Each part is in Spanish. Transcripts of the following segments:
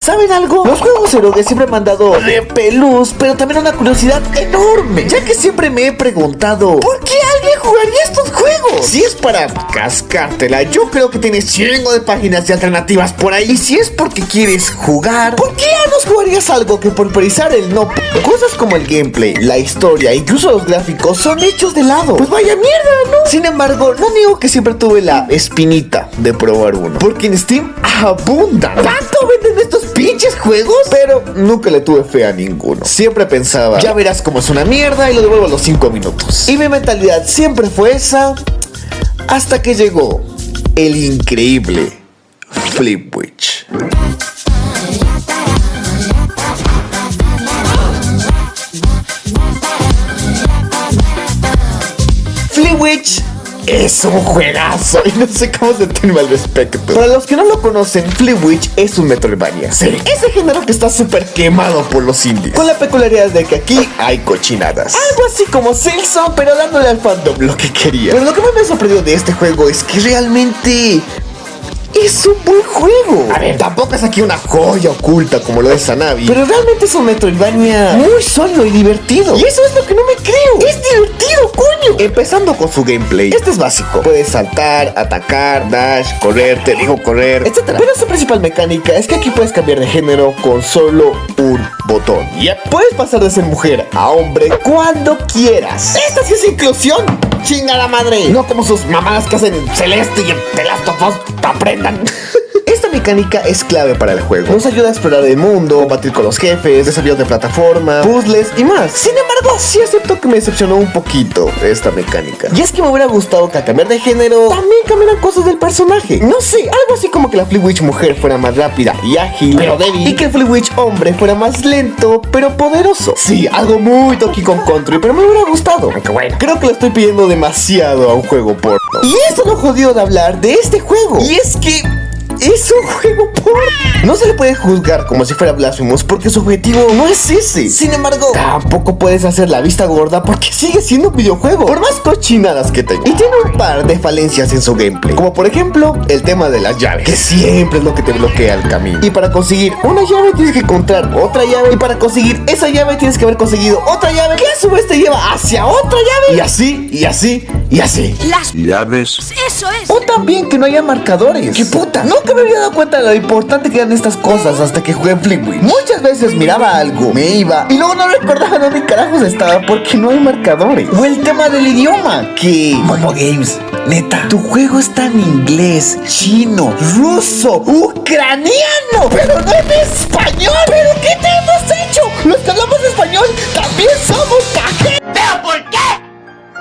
¿Saben algo? Los juegos erogues siempre me han dado repelús, pero también una curiosidad enorme, ya que siempre me he preguntado ¿por qué alguien jugaría estos juegos? Si es para cascártela, yo creo que tienes chingo de páginas y alternativas por ahí. Y si es porque quieres jugar, ¿por qué ya no jugarías algo que por priorizar el no? Cosas como el gameplay, la historia, incluso los gráficos son hechos de lado. Pues vaya mierda, ¿no? Sin embargo, no niego que siempre tuve la espinita de probar uno, porque en Steam abundan. ¿Tanto venden estos pinches juegos? Pero nunca le tuve fe a ninguno. Siempre pensaba, ya verás cómo es una mierda y lo devuelvo a los 5 minutos. Y mi mentalidad siempre fue esa, hasta que llegó el increíble Flipwitch. Flipwitch es un juegazo y no sé cómo sentirme al respecto. Para los que no lo conocen, Flipwitch es un Metroidvania. Sí, ese género que está súper quemado por los indies, con la peculiaridad de que aquí hay cochinadas. Algo así como Silson, pero dándole al fandom lo que quería. Pero lo que más me sorprendió de este juego es que realmente es un buen juego. A ver, tampoco es aquí una joya oculta como lo es Sanabi, pero realmente es un Metroidvania muy sólido y divertido. Y eso es lo que no me creo. Es divertido, coño. Empezando con su gameplay. Este es básico. Puedes saltar, atacar, dash, correr, te digo correr, etc. Pero su principal mecánica es que aquí puedes cambiar de género con solo un botón. Yep. Puedes pasar de ser mujer a hombre cuando quieras. Esta sí es inclusión. Chinga la madre. No como sus mamadas que hacen en Celeste y en The Last of Us. Aprendan. Esta mecánica es clave para el juego. Nos ayuda a explorar el mundo, combatir con los jefes, desafíos de plataforma, puzzles y más. Sin embargo, sí acepto que me decepcionó un poquito esta mecánica. Y es que me hubiera gustado que al cambiar de género también cambiaran cosas del personaje. No sé, algo así como que la Flipwitch mujer fuera más rápida y ágil, pero débil, y que el Flipwitch hombre fuera más lento, pero poderoso. Sí, algo muy Donkey Kong Country, pero me hubiera gustado. Aunque bueno, creo que lo estoy pidiendo demasiado a un juego porno. Y eso lo jodió de hablar de este juego. Y es que es un juego porno. No se le puede juzgar como si fuera Blasphemous porque su objetivo no es ese. Sin embargo, tampoco puedes hacer la vista gorda porque sigue siendo un videojuego, por más cochinadas que tenga. Y tiene un par de falencias en su gameplay, como por ejemplo el tema de las llaves, que siempre es lo que te bloquea el camino. Y para conseguir una llave tienes que encontrar otra llave, y para conseguir esa llave tienes que haber conseguido otra llave, que a su vez te lleva hacia otra llave. Y así, y así, y así. Las llaves. Eso es. O también que no haya marcadores. ¡Qué puta! Nunca me había dado cuenta de lo importante que eran estas cosas hasta que jugué en Flipwitch. Muchas veces miraba algo, me iba y luego no recordaba dónde carajos estaba porque no hay marcadores. O el tema del idioma, que Momo Games, neta, tu juego está en inglés, chino, ruso, ucraniano, pero no en español. ¿Pero qué te hemos hecho? Los que hablamos español también somos cajeros. ¿Pero por qué?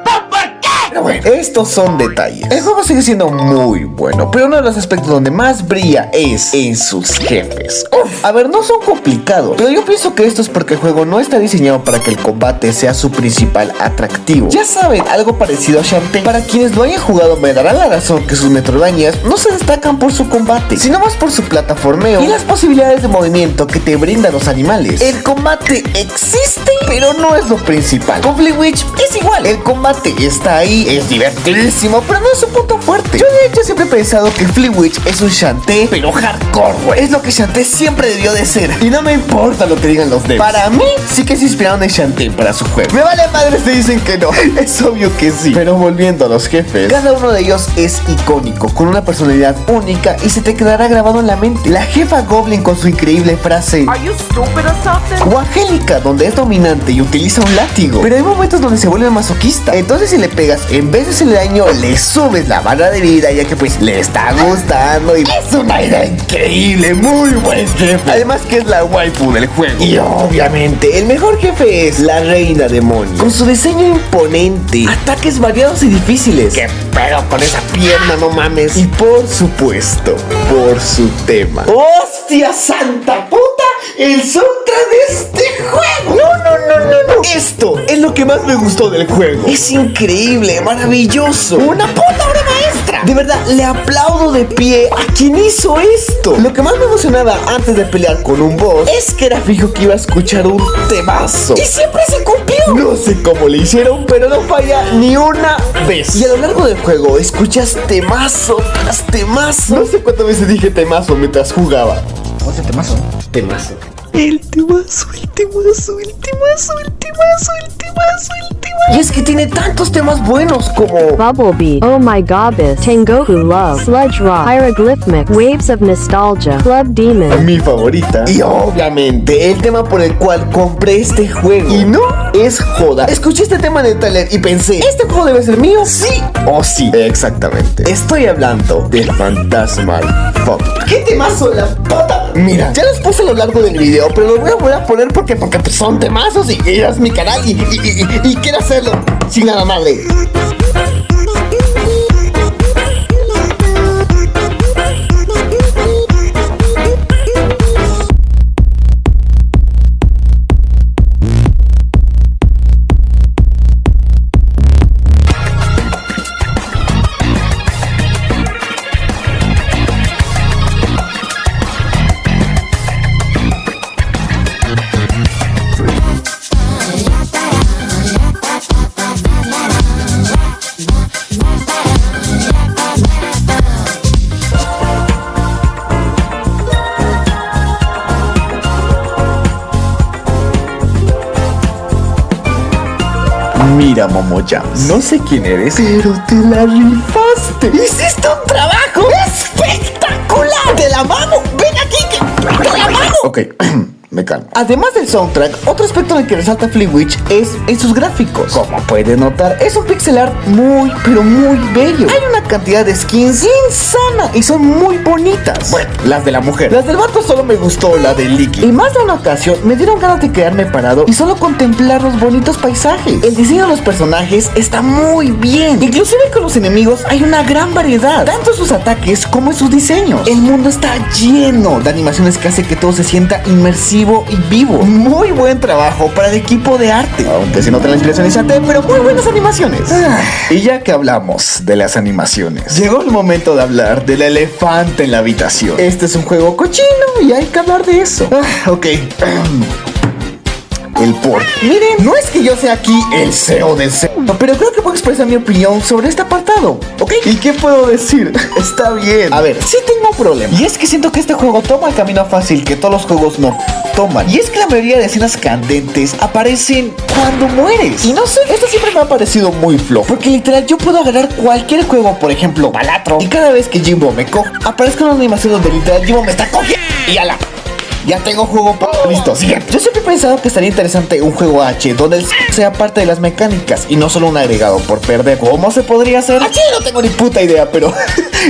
¿Por qué? Pero bueno, estos son detalles. El juego sigue siendo muy bueno, pero uno de los aspectos donde más brilla es en sus jefes. Uf, a ver, no son complicados, pero yo pienso que esto es porque el juego no está diseñado para que el combate sea su principal atractivo. Ya saben, algo parecido a Shantae. Para quienes lo hayan jugado me darán la razón que sus Metroidvanias no se destacan por su combate, sino más por su plataformeo y las posibilidades de movimiento que te brindan los animales. El combate existe, pero no es lo principal. Con Flipwitch es igual, el combate está ahí, es divertidísimo, pero no es su punto fuerte. Yo de hecho siempre he pensado que Flipwitch es un Shantae, pero hardcore, güey. Es lo que Shantae siempre debió de ser. Y no me importa lo que digan los devs. Para mí, sí que se inspiraron en Shantae para su juego. Me vale madre si dicen que no. Es obvio que sí. Pero volviendo a los jefes, cada uno de ellos es icónico, con una personalidad única y se te quedará grabado en la mente. La jefa Goblin con su increíble frase Are you stupid or something? o Angélica, donde es dominante y utiliza un látigo, pero hay momentos donde se vuelve masoquista. Entonces si le pegas, en vez de hacerle daño, le subes la barra de vida, ya que pues le está gustando. Y es una idea increíble, muy buen jefe. Además que es la waifu del juego. Y obviamente el mejor jefe es la reina demonio, con su diseño imponente, ataques variados y difíciles. ¿Qué pedo con esa pierna? No mames. Y por supuesto, por su tema. ¡Hostia santa puta! El soundtrack de este juego. No. Esto es lo que más me gustó del juego. Es increíble, maravilloso, una puta obra maestra. De verdad, le aplaudo de pie a quien hizo esto. Lo que más me emocionaba antes de pelear con un boss es que era fijo que iba a escuchar un temazo. Y siempre se cumplió. No sé cómo le hicieron, pero no falla ni una vez. Y a lo largo del juego escuchas temazo tras temazo. No sé cuántas veces dije temazo mientras jugaba. Otro temazo. Temazo. Y es que tiene tantos temas buenos como Bubble Beat, Oh My Goddess, Tengoku Love, Sludge Rock, Hieroglyphics, Waves of Nostalgia, Club Demon. mi favorita. Y obviamente el tema por el cual compré este juego. Y no es joda. Escuché este tema en el trailer y pensé, ¿este juego debe ser mío? Sí o sí. Exactamente. Estoy hablando de Phantasmal Fuck. ¿Qué temazo la puta? Mira, ya los puse a lo largo del video, pero los voy a volver a poner porque pues, son temazos y es mi canal y quiero hacerlo sin nada madre. Mira, Momoya, no sé quién eres, pero te la rifaste. ¡Hiciste un trabajo espectacular! ¡Te la mano! ¡Ven aquí! ¡Te la mano! Ok, me calmo. Además del soundtrack, otro aspecto en el que resalta Flewitch es en sus gráficos. Como pueden notar, es un pixel art muy, pero muy bello. Hay una cantidad de skins insana y son muy bonitas. Bueno, las de la mujer. Las del vato solo me gustó la de Licky. Y más de una ocasión me dieron ganas de quedarme parado y solo contemplar los bonitos paisajes. El diseño de los personajes está muy bien. Inclusive con los enemigos hay una gran variedad, tanto en sus ataques como en sus diseños. El mundo está lleno de animaciones que hace que todo se sienta inmersivo y vivo. Muy buen trabajo para el equipo de arte, aunque se nota la inspiración iniciante, pero muy buenas animaciones. Y ya que hablamos de las animaciones, llegó el momento de hablar del elefante en la habitación. Este es un juego cochino y hay que hablar de eso. Ok. El port. Miren, no es que yo sea aquí el CEO de CEO, pero creo que puedo expresar mi opinión sobre este apartado, ¿ok? ¿Y qué puedo decir? Está bien. A ver, sí tengo un problema. Y es que siento que este juego toma el camino fácil que todos los juegos no toman. Y es que la mayoría de escenas candentes aparecen cuando mueres. Y no sé, esto siempre me ha parecido muy flojo. Porque literal, yo puedo agarrar cualquier juego, por ejemplo, Balatro, y cada vez que Jimbo me coge, aparezca una animación donde literal Jimbo me está cogiendo y ala. Ya tengo juego listo, siguiente. Yo siempre he pensado que estaría interesante un juego H donde el sea parte de las mecánicas y no solo un agregado por perder. ¿Cómo se podría hacer? Aquí no tengo ni puta idea, pero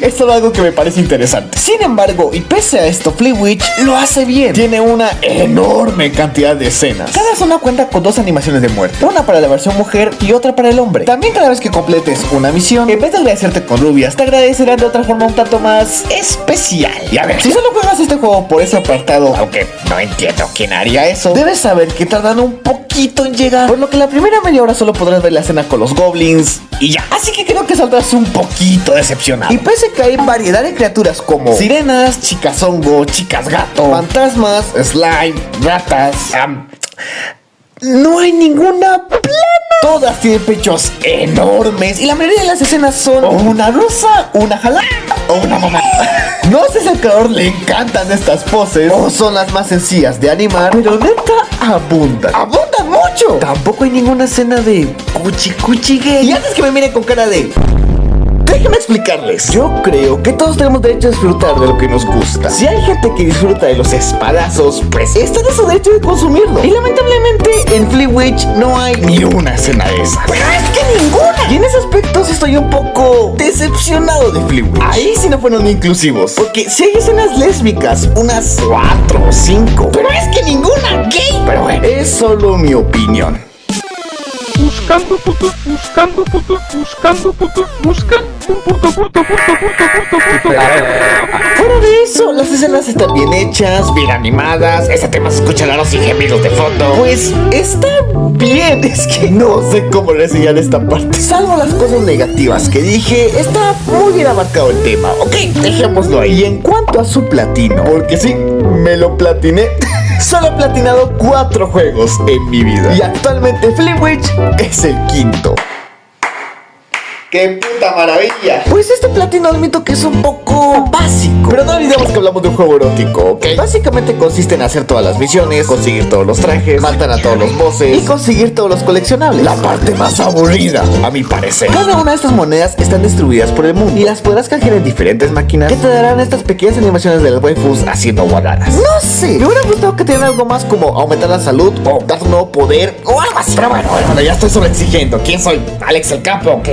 es solo algo que me parece interesante. Sin embargo, y pese a esto, Flewitch lo hace bien. Tiene una enorme cantidad de escenas. Cada zona cuenta con 2 animaciones de muerte, una para la versión mujer y otra para el hombre. También cada vez que completes una misión, en vez de agradecerte con rubias, te agradecerán de otra forma un tanto más especial. Y a ver, si solo juegas este juego por ese apartado, aunque no entiendo quién haría eso, debes saber que tardan un poquito en llegar, por lo que la primera media hora solo podrás ver la escena con los goblins y ya. Así que creo que saldrás un poquito decepcionado. Y pese que hay variedad de criaturas como sirenas, chicas hongo, chicas gato, fantasmas, slime, ratas, no hay ninguna plana. Todas tienen pechos enormes y la mayoría de las escenas son o una rusa, una jalada o una mamá. No sé si al creador le encantan estas poses o son las más sencillas de animar, pero neta abundan. ¡Abundan mucho! Tampoco hay ninguna escena de cuchi gay. Y antes que me miren con cara de... déjenme explicarles. Yo creo que todos tenemos derecho a disfrutar de lo que nos gusta. Si hay gente que disfruta de los espadazos, pues está en su derecho de consumirlo. Y lamentablemente en Flewitch no hay ni una escena de esas. Pero es que ninguna. Y en ese aspecto sí estoy un poco decepcionado de Flewitch. Ahí sí no fueron inclusivos, porque si hay escenas lésbicas, unas 4 o 5, pero es que ninguna gay. Pero bueno, es solo mi opinión. Buscando puto, buscando puto, buscando puto, buscando puto. Fuera de eso, las escenas están bien hechas, bien animadas. Ese tema se escucha los y gemidos de fondo. Pues está bien, es que no sé cómo reseñar esta parte. Salvo las cosas negativas que dije, está muy bien abarcado el tema. Ok, dejémoslo ahí. Y en cuanto a su platino, porque sí, me lo platiné. Solo he platinado 4 juegos en mi vida y actualmente Flewitch es el quinto. ¡Qué puta maravilla! Pues este platino admito que es un poco básico, pero no olvidemos que hablamos de un juego erótico, ¿ok? Básicamente consiste en hacer todas las misiones, conseguir todos los trajes, matar a todos los bosses y conseguir todos los coleccionables. La parte más aburrida, a mi parecer. Cada una de estas monedas están distribuidas por el mundo y las podrás canjear en diferentes máquinas que te darán estas pequeñas animaciones de las waifus haciendo guaradas. No sé, me hubiera gustado que tuvieran algo más como aumentar la salud o dar un nuevo poder o algo así. Pero bueno, ya estoy sobreexigiendo. ¿Quién soy? ¿Alex el Capo o qué?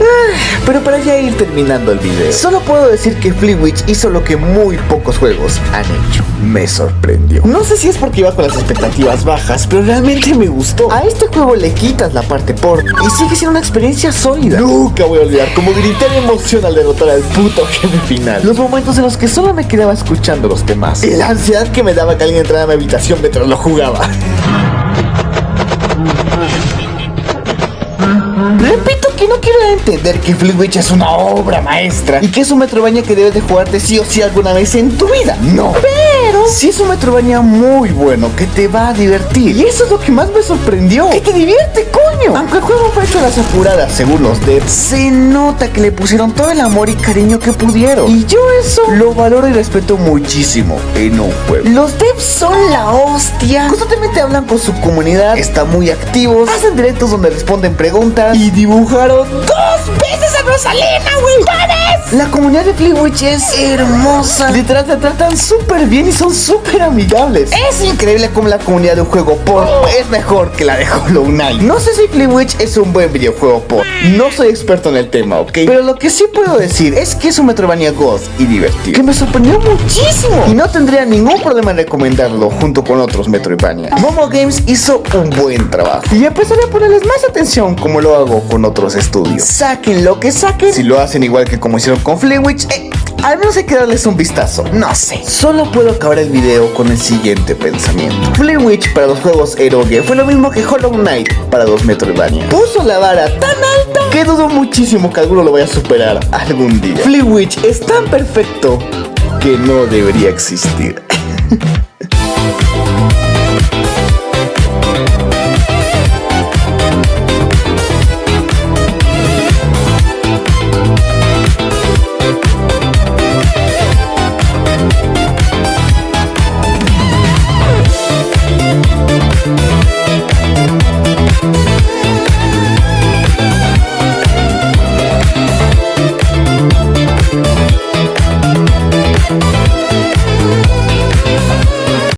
Pero para ya ir terminando el video, solo puedo decir que Flewitch hizo lo que muy pocos juegos han hecho. Me sorprendió. No sé si es porque iba con las expectativas bajas, pero realmente me gustó. A este juego le quitas la parte por y sigue siendo una experiencia sólida. Nunca voy a olvidar cómo grité de emoción al derrotar al puto jefe final. Los momentos en los que solo me quedaba escuchando los temas y la ansiedad que me daba que alguien entrara a mi habitación mientras lo jugaba. Repito que no quiero entender que Flewitch es una obra maestra y que es un Metroidvania que debes de jugarte sí o sí alguna vez en tu vida. No, pero sí es un Metroidvania muy bueno que te va a divertir. Y eso es lo que más me sorprendió. ¡Que te divierte, coño! Aunque el juego fue hecho a las apuradas, según los devs, se nota que le pusieron todo el amor y cariño que pudieron. Y yo eso lo valoro y respeto muchísimo en un juego. Los devs son la hostia. Constantemente hablan con su comunidad, están muy activos, hacen directos donde responden preguntas y dibujaron 2 veces a Rosalina, güey. La comunidad de Flewitch es hermosa. Literal se tratan súper bien y son súper amigables. Es increíble como la comunidad de un juego port es mejor que la de Hollow Knight. No sé si Flewitch es un buen videojuego port. No soy experto en el tema, ¿ok? Pero lo que sí puedo decir es que es un Metroidvania God y divertido, que me sorprendió muchísimo. Y no tendría ningún problema en recomendarlo junto con otros Metroidvania. Momo Games hizo un buen trabajo y empezaré a ponerles más atención como lo hago con otros estudios. Saquen lo que saquen. Si lo hacen igual que como hicieron con Flewitch, al menos hay que darles un vistazo. No sé. Solo puedo acabar el video con el siguiente pensamiento. Flewitch para los juegos eroge fue lo mismo que Hollow Knight para los Metroidvania. Puso la vara tan alta que dudo muchísimo que alguno lo vaya a superar algún día. Flewitch es tan perfecto que no debería existir.